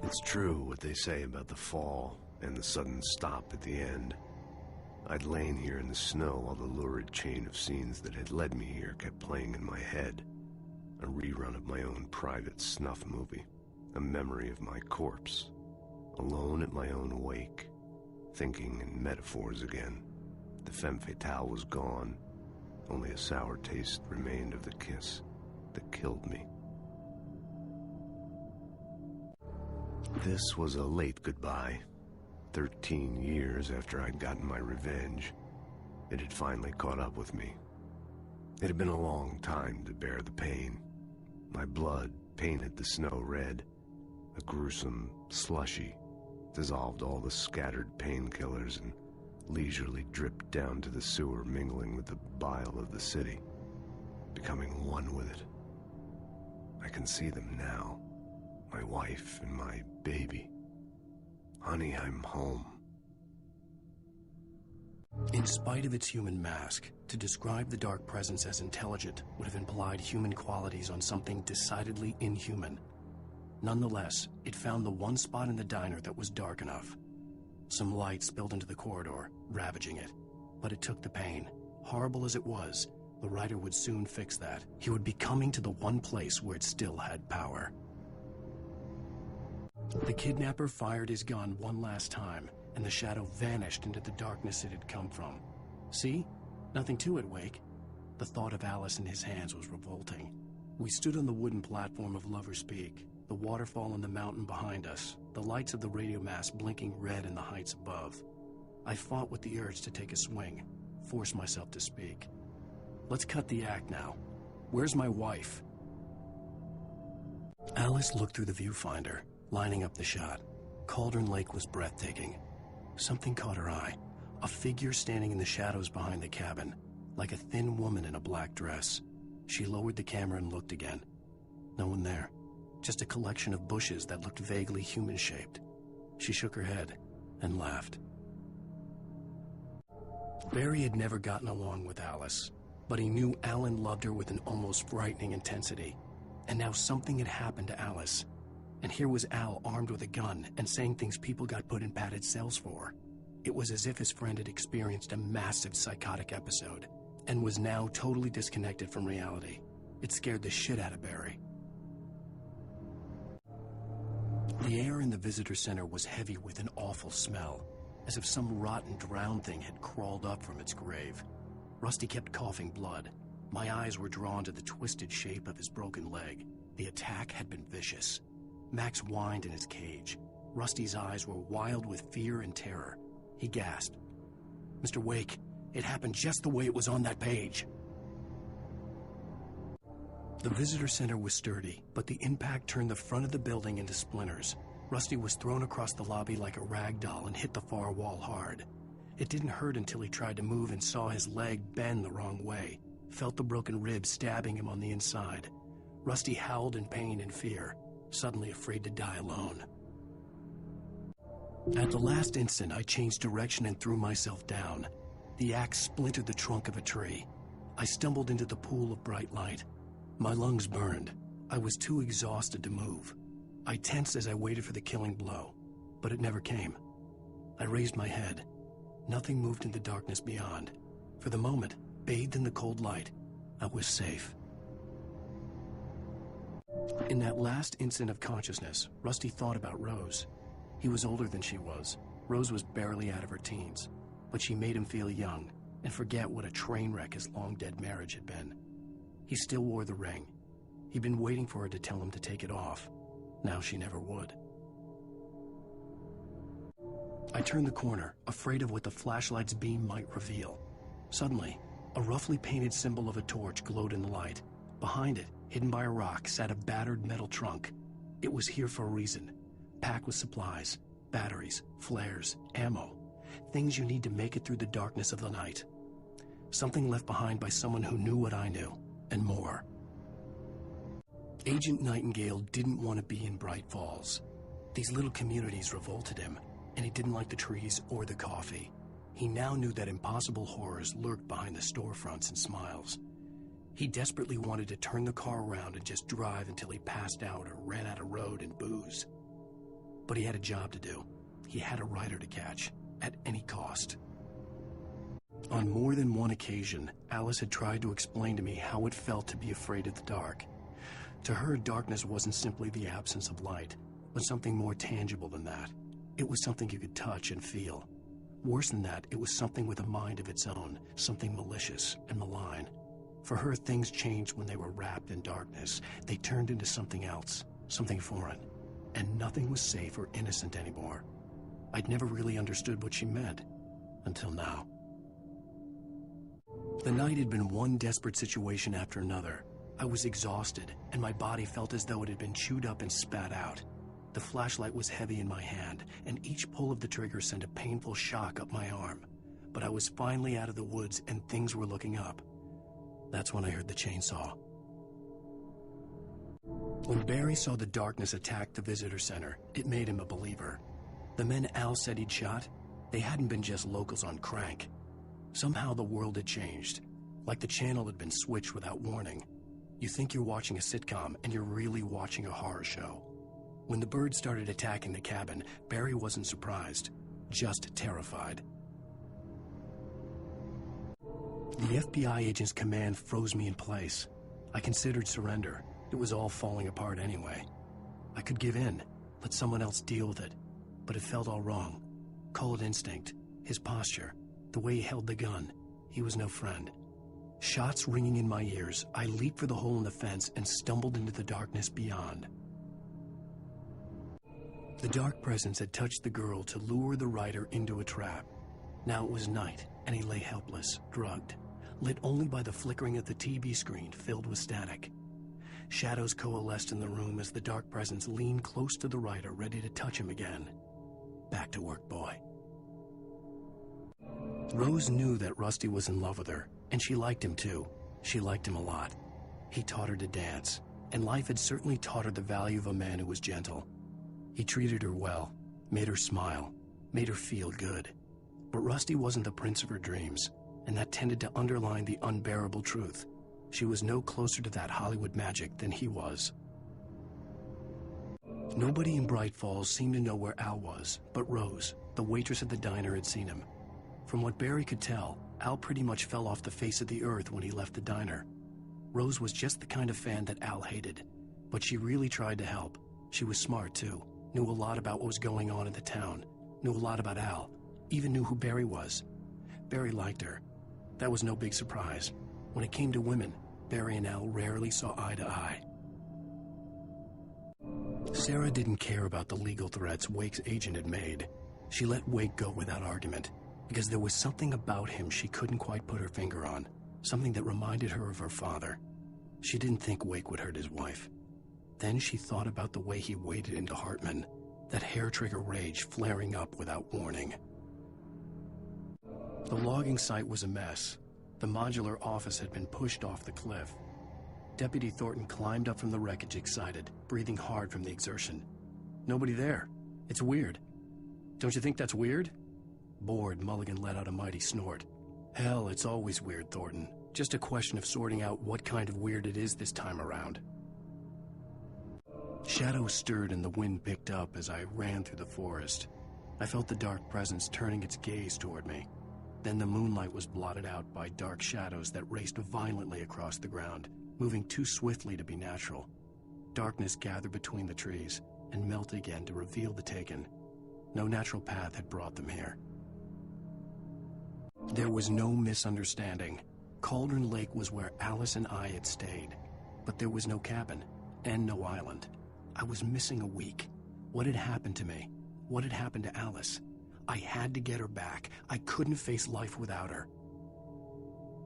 It's true what they say about the fall and the sudden stop at the end. I'd lain here in the snow while the lurid chain of scenes that had led me here kept playing in my head. A rerun of my own private snuff movie. A memory of my corpse. Alone at my own wake. Thinking in metaphors again. The femme fatale was gone. Only a sour taste remained of the kiss that killed me. This was a late goodbye. 13 years after I'd gotten my revenge, it had finally caught up with me. It had been a long time to bear the pain. My blood painted the snow red. A gruesome slushy dissolved all the scattered painkillers and leisurely dripped down to the sewer, mingling with the bile of the city, becoming one with it. I can see them now, my wife and my baby. Honey, I'm home. In spite of its human mask, to describe the dark presence as intelligent would have implied human qualities on something decidedly inhuman. Nonetheless, it found the one spot in the diner that was dark enough. Some light spilled into the corridor, ravaging it. But it took the pain. Horrible as it was, the writer would soon fix that. He would be coming to the one place where it still had power. The kidnapper fired his gun one last time, and the shadow vanished into the darkness it had come from. See? Nothing to it, Wake. The thought of Alice in his hands was revolting. We stood on the wooden platform of Lover's Peak, the waterfall on the mountain behind us, the lights of the radio mast blinking red in the heights above. I fought with the urge to take a swing, force myself to speak. Let's cut the act now. Where's my wife? Alice looked through the viewfinder, lining up the shot. Cauldron Lake was breathtaking. Something caught her eye. A figure standing in the shadows behind the cabin, like a thin woman in a black dress. She lowered the camera and looked again. No one there. Just a collection of bushes that looked vaguely human-shaped. She shook her head and laughed. Barry had never gotten along with Alice, but he knew Alan loved her with an almost frightening intensity. And now something had happened to Alice. And here was Al armed with a gun and saying things people got put in padded cells for. It was as if his friend had experienced a massive psychotic episode and was now totally disconnected from reality. It scared the shit out of Barry. The air in the visitor center was heavy with an awful smell, as if some rotten drowned thing had crawled up from its grave. Rusty kept coughing blood. My eyes were drawn to the twisted shape of his broken leg. The attack had been vicious. Max whined in his cage. Rusty's eyes were wild with fear and terror. He gasped. "Mr. Wake, it happened just the way it was on that page." The visitor center was sturdy, but the impact turned the front of the building into splinters. Rusty was thrown across the lobby like a rag doll and hit the far wall hard. It didn't hurt until he tried to move and saw his leg bend the wrong way, felt the broken ribs stabbing him on the inside. Rusty howled in pain and fear, suddenly afraid to die alone. At the last instant, I changed direction and threw myself down. The axe splintered the trunk of a tree. I stumbled into the pool of bright light. My lungs burned. I was too exhausted to move. I tensed as I waited for the killing blow, but it never came. I raised my head. Nothing moved in the darkness beyond. For the moment, bathed in the cold light, I was safe. In that last instant of consciousness, Rusty thought about Rose. He was older than she was. Rose was barely out of her teens, but she made him feel young and forget what a train wreck his long-dead marriage had been. He still wore the ring. He'd been waiting for her to tell him to take it off. Now she never would. I turned the corner, afraid of what the flashlight's beam might reveal. Suddenly, a roughly painted symbol of a torch glowed in the light. Behind it, hidden by a rock, sat a battered metal trunk. It was here for a reason. Packed with supplies, batteries, flares, ammo. Things you need to make it through the darkness of the night. Something left behind by someone who knew what I knew, and more. Agent Nightingale didn't want to be in Bright Falls. These little communities revolted him, and he didn't like the trees or the coffee. He now knew that impossible horrors lurked behind the storefronts and smiles. He desperately wanted to turn the car around and just drive until he passed out or ran out of road and booze. But he had a job to do. He had a rider to catch, at any cost. On more than one occasion, Alice had tried to explain to me how it felt to be afraid of the dark. To her, darkness wasn't simply the absence of light, but something more tangible than that. It was something you could touch and feel. Worse than that, it was something with a mind of its own, something malicious and malign. For her, things changed when they were wrapped in darkness. They turned into something else, something foreign, and nothing was safe or innocent anymore. I'd never really understood what she meant, until now. The night had been one desperate situation after another. I was exhausted, and my body felt as though it had been chewed up and spat out. The flashlight was heavy in my hand, and each pull of the trigger sent a painful shock up my arm. But I was finally out of the woods, and things were looking up. That's when I heard the chainsaw. When Barry saw the darkness attack the visitor center, it made him a believer. The men Al said he'd shot, they hadn't been just locals on crank. Somehow the world had changed, like the channel had been switched without warning. You think you're watching a sitcom, and you're really watching a horror show. When the birds started attacking the cabin, Barry wasn't surprised, just terrified. The FBI agent's command froze me in place. I considered surrender. It was all falling apart anyway. I could give in, let someone else deal with it, but it felt all wrong. Call it instinct, his posture, the way he held the gun. He was no friend. Shots ringing in my ears, I leaped for the hole in the fence and stumbled into the darkness beyond. The dark presence had touched the girl to lure the rider into a trap. Now it was night, and he lay helpless, drugged, lit only by the flickering of the TV screen filled with static. Shadows coalesced in the room as the dark presence leaned close to the rider, ready to touch him again. Back to work, boy. Rose knew that Rusty was in love with her, and she liked him too. She liked him a lot. He taught her to dance, and life had certainly taught her the value of a man who was gentle. He treated her well, made her smile, made her feel good. But Rusty wasn't the prince of her dreams, and that tended to underline the unbearable truth. She was no closer to that Hollywood magic than he was. Nobody in Bright Falls seemed to know where Al was, but Rose, the waitress at the diner, had seen him. From what Barry could tell, Al pretty much fell off the face of the earth when he left the diner. Rose was just the kind of fan that Al hated, but she really tried to help. She was smart, too, knew a lot about what was going on in the town, knew a lot about Al, even knew who Barry was. Barry liked her. That was no big surprise. When it came to women, Barry and Al rarely saw eye to eye. Sarah didn't care about the legal threats Wake's agent had made. She let Wake go without argument, because there was something about him she couldn't quite put her finger on, something that reminded her of her father. She didn't think Wake would hurt his wife. Then she thought about the way he waded into Hartman, that hair-trigger rage flaring up without warning. The logging site was a mess. The modular office had been pushed off the cliff. Deputy Thornton climbed up from the wreckage excited, breathing hard from the exertion. Nobody there. It's weird. Don't you think that's weird? Bored, Mulligan let out a mighty snort. Hell, it's always weird, Thornton. Just a question of sorting out what kind of weird it is this time around. Shadows stirred and the wind picked up as I ran through the forest. I felt the dark presence turning its gaze toward me. Then the moonlight was blotted out by dark shadows that raced violently across the ground, moving too swiftly to be natural. Darkness gathered between the trees and melted again to reveal the Taken. No natural path had brought them here. There was no misunderstanding. Cauldron Lake was where Alice and I had stayed, but there was no cabin and no island. I was missing a week. What had happened to me? What had happened to Alice? I had to get her back. I couldn't face life without her.